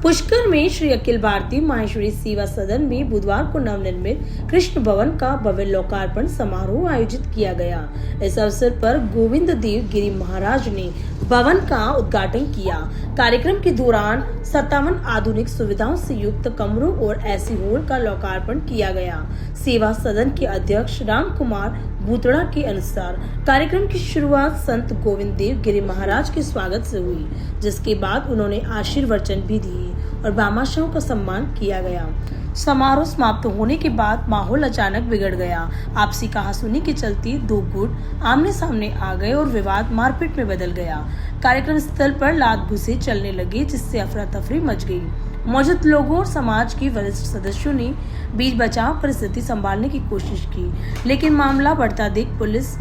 पुष्कर में श्री अखिल भारतीय माहेश्वरी सेवा सदन में बुधवार को नवनिर्मित कृष्ण भवन का भव्य लोकार्पण समारोह आयोजित किया गया। इस अवसर पर गोविंद देव गिरी महाराज ने भवन का उद्घाटन किया। कार्यक्रम के दौरान 57 आधुनिक सुविधाओं से युक्त कमरों और एसी हॉल का लोकार्पण किया गया। सेवा सदन के अध्यक्ष राम कुमार बूतड़ा के अनुसार कार्यक्रम की शुरुआत संत गोविंद देव गिरी महाराज के स्वागत से हुई, जिसके बाद उन्होंने आशीर्वचन भी दिए और भामाशाहों का सम्मान किया गया। समारोह समाप्त होने के बाद माहौल अचानक बिगड़ गया। आपसी कहासुनी के चलते दो गुट आमने सामने आ गए और विवाद मारपीट में बदल गया। कार्यक्रम स्थल पर लात घुसे चलने लगे, जिससे अफरा तफरी मच गई। मौजूद लोगों और समाज के वरिष्ठ सदस्यों ने बीच बचाव परिस्थिति संभालने की कोशिश की, लेकिन मामला बढ़ता देख पुलिस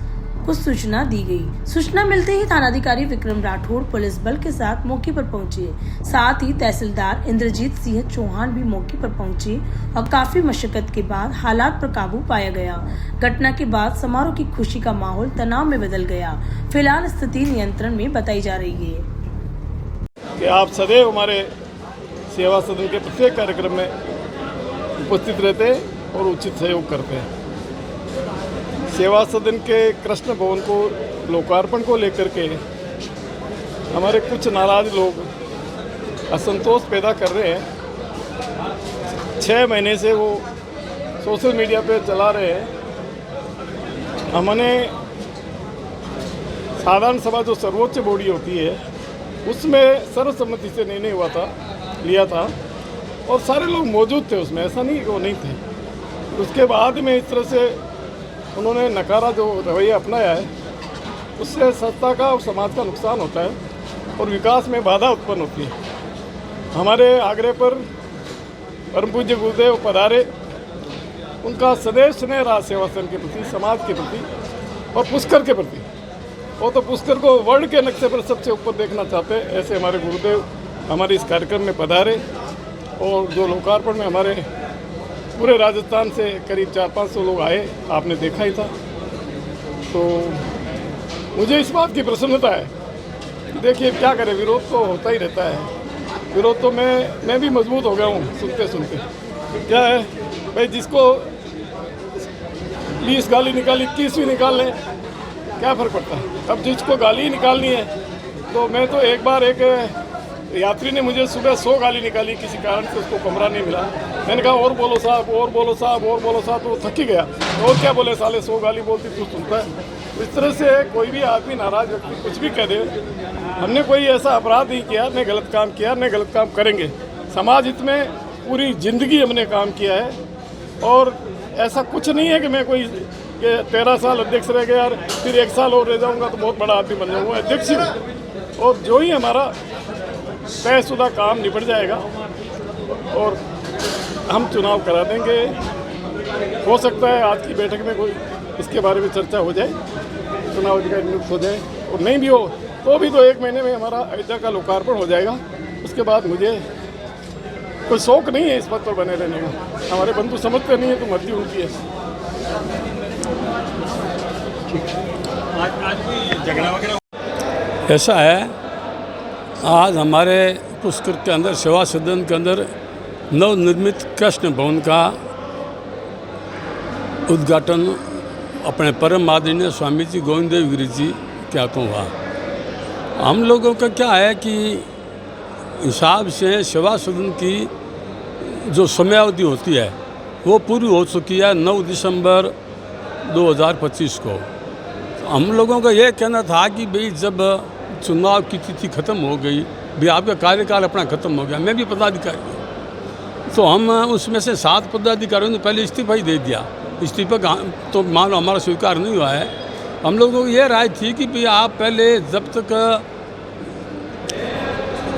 को सूचना दी गई। सूचना मिलते ही थानाधिकारी विक्रम राठौड़ पुलिस बल के साथ मौके पर पहुंचे। साथ ही तहसीलदार इंद्रजीत सिंह चौहान भी मौके पर पहुंचे और काफी मशक्कत के बाद हालात पर काबू पाया गया। घटना के बाद समारोह की खुशी का माहौल तनाव में बदल गया। फिलहाल स्थिति नियंत्रण में बताई जा रही है। कि आप सदैव हमारे सेवा सदन के प्रत्येक कार्यक्रम में उपस्थित रहते और उचित सहयोग करते हैं। सेवा सदन के कृष्ण भवन को लोकार्पण को लेकर के हमारे कुछ नाराज लोग असंतोष पैदा कर रहे हैं। 6 महीने से वो सोशल मीडिया पे चला रहे हैं। हमने साधारण सभा जो सर्वोच्च बॉडी होती है उसमें सर्वसम्मति से निर्णय लिया था और सारे लोग मौजूद थे उसमें, ऐसा नहीं कि वो नहीं थे। उसके बाद में इस तरह से उन्होंने नकारा जो रवैया अपनाया है, उससे संस्था का और समाज का नुकसान होता है और विकास में बाधा उत्पन्न होती है। हमारे आग्रह पर परम पूज्य गुरुदेव पधारे, उनका सदैव स्नेह रहा सेवा सदन के प्रति, समाज के प्रति और पुष्कर के प्रति। वो तो पुष्कर को वर्ल्ड के नक्शे पर सबसे ऊपर देखना चाहते हैं। ऐसे हमारे गुरुदेव हमारे इस कार्यक्रम में पधारे और जो लोकार्पण में हमारे पूरे राजस्थान से करीब 400-500 लोग आए, आपने देखा ही था। तो मुझे इस बात की प्रसन्नता है कि देखिए क्या करें, विरोध तो होता ही रहता है। विरोध तो मैं भी मजबूत हो गया हूँ सुनते सुनते। क्या है भाई, जिसको 20 गाली निकाली 21 भी निकाल लें, क्या फ़र्क पड़ता है। अब जिसको गाली ही निकालनी है, तो मैं तो एक बार एक यात्री ने मुझे सुबह 100 गाली निकाली, किसी कारण से उसको कमरा नहीं मिला। मैंने कहा और बोलो साहब, और बोलो साहब, और बोलो साहब, तो वो थक ही गया। और क्या बोले साले, 100 गाली बोलती तू सुनता है। इस तरह से कोई भी आदमी नाराज व्यक्ति कुछ भी कह दे। हमने कोई ऐसा अपराध नहीं किया, न गलत काम किया, न गलत काम करेंगे। समाज हित में पूरी जिंदगी हमने काम किया है और ऐसा कुछ नहीं है कि मैं कोई 13 साल अध्यक्ष रह गया यार, फिर 1 साल और रह जाऊँगा तो बहुत बड़ा आदमी बन जाऊँगा। अध्यक्ष ही, और जो ही हमारा तयशुदा काम निपट जाएगा और हम चुनाव करा देंगे। हो सकता है आज की बैठक में कोई इसके बारे में चर्चा हो जाए, चुनाव अधिकारी नियुक्त हो जाए, और नहीं भी हो तो भी तो 1 महीने में हमारा अयोध्या का लोकार्पण हो जाएगा। उसके बाद मुझे कोई शौक नहीं है इस पद पर बने रहने का। हमारे बंधु समझते नहीं है तो मर्जी उनकी है। ऐसा है, आज हमारे पुष्कर के अंदर सेवा सदन के अंदर नवनिर्मित कृष्ण भवन का उद्घाटन अपने परम आदरणीय स्वामी जी गोविंद देव गिरी जी के हाथों हुआ। हम लोगों का क्या है कि हिसाब से सेवा सदन की जो समयावधि होती है वो पूरी हो चुकी है 9 दिसंबर 2025 को। हम लोगों का ये कहना था कि भाई जब चुनाव की तिथि खत्म हो गई, भी आपका कार्यकाल अपना खत्म हो गया, मैं भी पदाधिकारी हूँ, तो हम उसमें से 7 पदाधिकारियों ने पहले इस्तीफा ही दे दिया। इस्तीफा तो मान लो हमारा स्वीकार नहीं हुआ है। हम लोगों को ये राय थी कि भाई आप पहले जब तक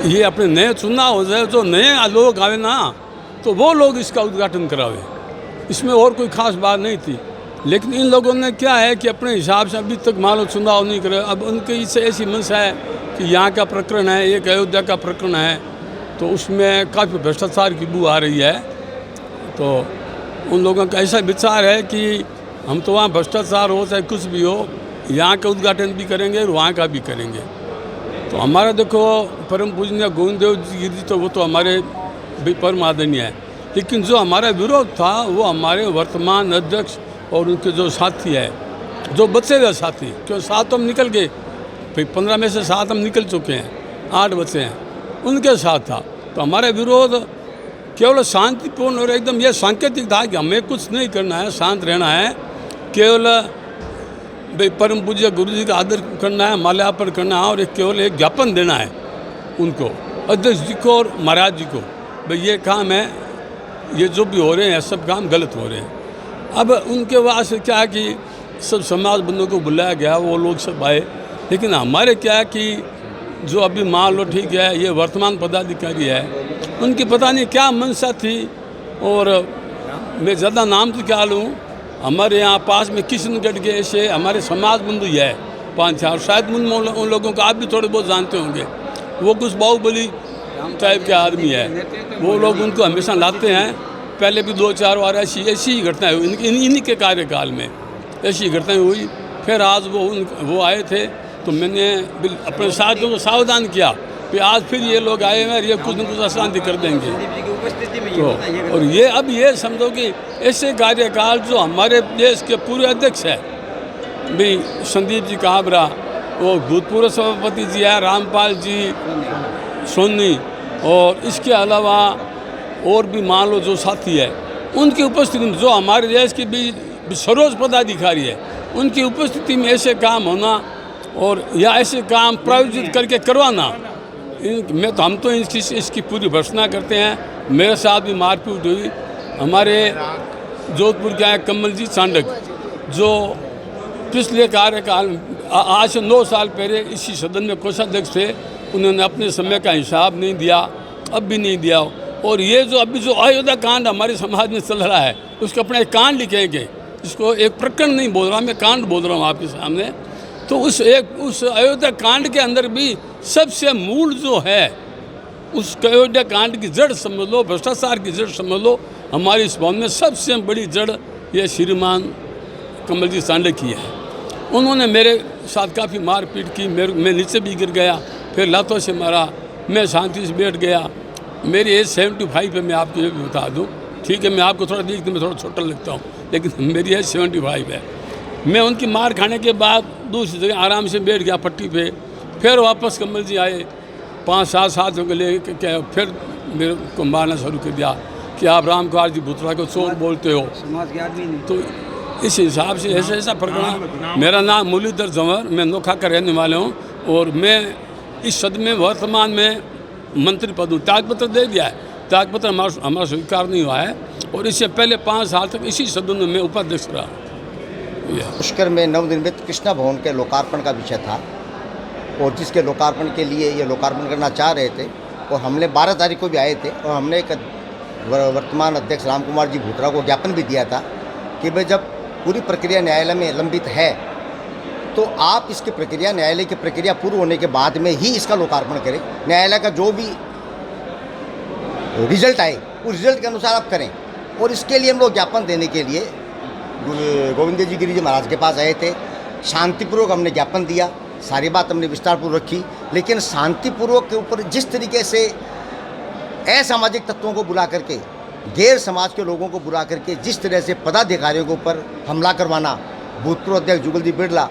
ये अपने नए चुनाव हो जाए, जो नए लोग आवे ना, तो वो लोग इसका उद्घाटन करावे। इसमें और कोई खास बात नहीं थी। लेकिन इन लोगों ने क्या है कि अपने हिसाब से अभी तक मान लो चुनाव नहीं करे। अब उनके इससे ऐसी मंशा है कि यहाँ का प्रकरण है, एक अयोध्या का प्रकरण है, तो उसमें काफ़ी भ्रष्टाचार की बू आ रही है। तो उन लोगों का ऐसा विचार है कि हम तो वहाँ भ्रष्टाचार हो चाहे कुछ भी हो, यहाँ का उद्घाटन भी करेंगे और वहाँ का भी करेंगे। तो हमारा देखो परम पूजनीय गोविंद देव गिरी जी तो वो तो हमारे भी परम आदरणीय है, लेकिन जो हमारा विरोध था वो हमारे वर्तमान अध्यक्ष और उनके जो साथी है, जो बचे हुए साथी, क्यों 7 तो हम निकल गए, 15 में से 7 हम निकल चुके हैं, 8 बचे हैं, उनके साथ था। तो हमारा विरोध केवल शांतिपूर्ण और एकदम ये सांकेतिक था कि हमें कुछ नहीं करना है, शांत रहना है, केवल भाई परम पूज्य गुरु जी का आदर करना है, माल्यार्पण करना है और एक केवल एक ज्ञापन देना है उनको, अध्यक्ष जी को और महाराज जी को, भाई ये काम है, ये जो भी हो रहे हैं सब काम गलत हो रहे हैं। अब उनके वहाँ से क्या है कि सब समाज बंधुओं को बुलाया गया, वो लोग सब आए, लेकिन हमारे क्या है कि जो अभी मान लो ठीक है ये वर्तमान पदाधिकारी है, उनकी पता नहीं क्या मंशा थी, और मैं ज़्यादा नाम तो क्या लूँ, हमारे यहाँ पास में किशनगढ़ के ऐसे हमारे समाज बंधु ही है 5-4, शायद उन लोगों को आप भी थोड़े बहुत जानते होंगे, वो कुछ बाहुबली टाइप के आदमी है, वो लोग उनको हमेशा लाते हैं, पहले भी 2-4 बार ऐसी ही घटनाएं हुई इन्हीं के कार्यकाल में, ऐसी घटनाएं हुई। फिर आज वो आए थे तो मैंने अपने साथियों को सावधान किया कि आज फिर ये लोग आए हैं, ये कुछ न कुछ अशांति कर देंगे। तो और ये अब ये समझो कि ऐसे कार्यकाल जो हमारे देश के पूर्व अध्यक्ष है भी संदीप जी काबरा, वो भूतपूर्व सभापति जी है रामपाल जी सोनी, और इसके अलावा और भी मान लो जो साथी है, उनकी उपस्थिति में जो हमारे देश के भी सर्वोच्च पदाधिकारी है, उनकी उपस्थिति में ऐसे काम होना और या ऐसे काम प्रायोजित करके करवाना, हम तो इसकी पूरी भर्त्सना करते हैं। मेरे साथ भी मारपीट हुई, हमारे जोधपुर के हैं कमल जी चांडक, जो पिछले कार्यकाल आज से 9 साल पहले इसी सदन में कोषाध्यक्ष थे, उन्होंने अपने समय का हिसाब नहीं दिया, अब भी नहीं दिया। और ये जो अभी जो अयोध्या कांड हमारे समाज में चल रहा है, उसको अपना एक कांड लिखेंगे, इसको एक प्रकरण नहीं बोल रहा, मैं कांड बोल रहा हूँ आपके सामने। तो उस अयोध्या कांड के अंदर भी सबसे मूल जो है, उस अयोध्या कांड की जड़ समझ लो, भ्रष्टाचार की जड़ समझ लो, हमारी इस भवन में सबसे बड़ी जड़ ये श्रीमान कमल जी चांडक की है। उन्होंने मेरे साथ काफ़ी मारपीट की, मैं नीचे भी गिर गया, फिर लातों से मारा, मैं शांति से बैठ गया। मेरी एज 75 है, मैं आपको ये भी बता दूं, ठीक है, मैं आपको थोड़ा देखते मैं थोड़ा छोटा लगता हूँ, लेकिन मेरी एज 75 है। मैं उनकी मार खाने के बाद दूसरी जगह आराम से बैठ गया पट्टी पे, फिर वापस कमल जी आए 5-7 साथियों को ले के, फिर मेरे को मारना शुरू कर दिया कि आप राम कुमार जी भूतरा को चोर बोलते हो, समाज के आदमी नहीं। तो इस हिसाब से ऐसा प्रकरण। मेरा नाम मुरलीधर जंवर, मैं नोखा का रहने वाले हूँ, और मैं इस सदन में वर्तमान में मंत्री पद हूँ। त्यागपत्र दे दिया है, त्यागपत्र हमारा स्वीकार नहीं हुआ है, और इससे पहले 5 साल तक इसी सदन में मैं उपाध्यक्ष रहा। पुष्कर में नवनिर्मित कृष्णा भवन के लोकार्पण का विषय था, और जिसके लोकार्पण के लिए ये लोकार्पण करना चाह रहे थे, और हमने 12 तारीख को भी आए थे, और हमने एक वर्तमान अध्यक्ष राम कुमार जी भूतरा को ज्ञापन भी दिया था कि भाई जब पूरी प्रक्रिया न्यायालय में लंबित है तो आप इसकी प्रक्रिया, न्यायालय की प्रक्रिया पूर्ण होने के बाद में ही इसका लोकार्पण करें। न्यायालय का जो भी रिजल्ट आए उस रिजल्ट के अनुसार आप करें। और इसके लिए हम लोग ज्ञापन देने के लिए गोविंद जी गिरी जी महाराज के पास आए थे। शांतिपूर्वक हमने ज्ञापन दिया, सारी बात हमने विस्तारपूर्वक रखी, लेकिन शांतिपूर्वक के ऊपर जिस तरीके से असामाजिक तत्वों को बुला करके, गैर समाज के लोगों को बुला करके जिस तरह से पदाधिकारियों के ऊपर हमला करवाना, भूतपूर्व अध्यक्ष जुगल जी बिरला,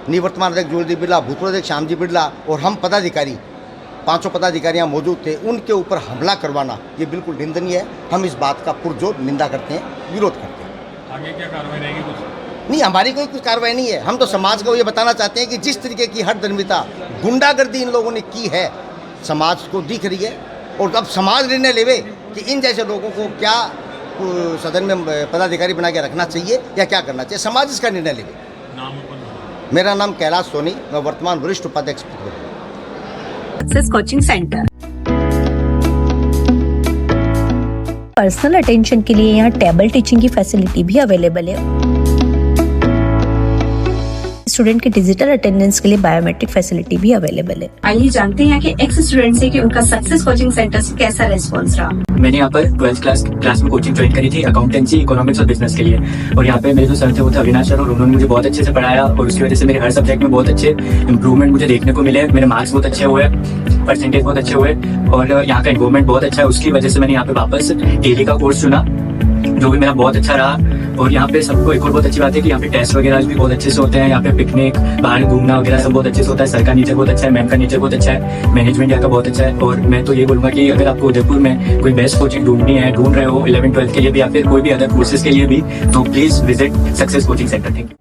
निवर्तमान अध्यक्ष जुगल जी बिरला, भूतपूर्व अध्यक्ष श्याम जी बिरला और हम पदाधिकारी 5 पदाधिकारी मौजूद थे, उनके ऊपर हमला करवाना ये बिल्कुल निंदनीय है। हम इस बात का पुरजोर निंदा करते हैं, विरोध करते हैं। आगे क्या कार्रवाई रहेगी? कुछ नहीं, हमारी कोई कुछ कार्रवाई नहीं है। हम तो समाज को ये बताना चाहते हैं कि जिस तरीके की हठधर्मिता, गुंडागर्दी इन लोगों ने की है, समाज को दिख रही है, और अब समाज निर्णय लेवे कि इन जैसे लोगों को क्या सदन में पदाधिकारी बना के रखना चाहिए या क्या करना चाहिए, समाज इसका निर्णय लेवे। मेरा नाम कैलाश सोनी, मैं वर्तमान वरिष्ठ उपाध्यक्ष success coaching centre. Personal attention के लिए यहाँ टेबल टीचिंग की फैसिलिटी भी अवेलेबल है। स्टूडेंट के डिजिटल अटेंडेंस के लिए बायोमेट्रिक फैसिलिटी भी अवेलेबल है। आइए जानते हैं कि एक्स स्टूडेंट से कि उनका सक्सेस कोचिंग सेंटर से कैसा रेस्पॉन्स रहा। मैंने यहाँ पर 12th क्लास में कोचिंग ज्वाइन करी थी अकाउंटेंसी, इकोनॉमिक्स और बिजनेस के लिए। और यहाँ पे मेरे जो सर थे वो थे अविनाश सर, और उन्होंने मुझे बहुत अच्छे से पढ़ाया और उसकी वजह से मेरे हर सब्जेक्ट में बहुत अच्छे इंप्रूवमेंट मुझे देखने को मिले। मेरे मार्क्स बहुत अच्छे हुए, परसेंटेज बहुत अच्छे हुए और यहाँ का एनवायरनमेंट बहुत अच्छा है। उसकी वजह से मैंने यहाँ पे वापस टेली का कोर्स चुना, जो भी मेरा बहुत अच्छा रहा। और यहाँ पे सबको एक और बहुत अच्छी बात है कि यहाँ पे टेस्ट वगैरह भी बहुत अच्छे से होते हैं। यहाँ पे पिकनिक, बाहर घूमना वगैरह सब बहुत अच्छे से होता है। सर का नेचर बहुत अच्छा है, मैम का नेचर बहुत अच्छा है, मैनेजमेंट यहाँ का बहुत अच्छा है। और मैं तो ये बोलूंगा कि अगर आपको उदयपुर में कोई बेस्ट कोचिंग ढूंढ रहे हो 11th-12th के लिए भी या फिर कोई भी अदर कोर्सेज के लिए भी, तो please visit success coaching centre. Thank you.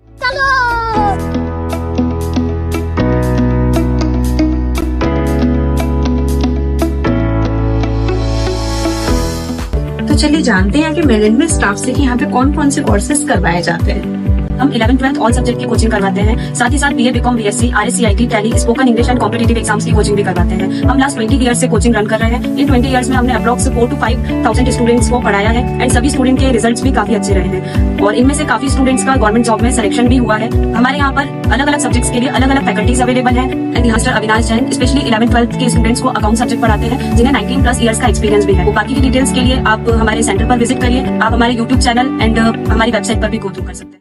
तो चलिए जानते हैं कि मैनेजमेंट स्टाफ से कि यहाँ पे कौन कौन से कोर्सेज करवाए जाते हैं। हम 11th-12th ऑल सब्जेक्ट की कोचिंग करवाते हैं, साथ ही साथ BA, BCom, BSc, RSCIT, tally, spoken English and competitive exams की कोचिंग भी करवाते हैं। हम लास्ट 20 ईयर्स से कोचिंग रन कर रहे हैं। इन 20 ईयर्स में हमने अप्रॉक्स 4 to 5,000 स्टूडेंट्स को पढ़ाया है एंड सभी स्टूडेंट के रिजल्ट्स भी काफी अच्छे रहे हैं और इनमें से काफी स्टूडेंट्स का गवर्नमेंट जॉब में सिलेक्शन भी हुआ है। हमारे यहाँ पर अलग अलग सब्जेक्ट्स के लिए अलग अलग फैकल्टीज अवेलेबल है एंड यहाँ sir Avinash Jain specially 11th-12th के स्टूडेंट्स को अकाउंट सब्जेक्ट पढ़ाते हैं, जिन्हें 19+ ईयर्स का एक्सपीरियंस भी है। बाकी की डिटेल्स के लिए आप हमारे सेंटर पर विजिट करिए। आप हमारे YouTube चैनल एंड हमारी वेबसाइट पर भी गो थ्रू कर सकते हैं।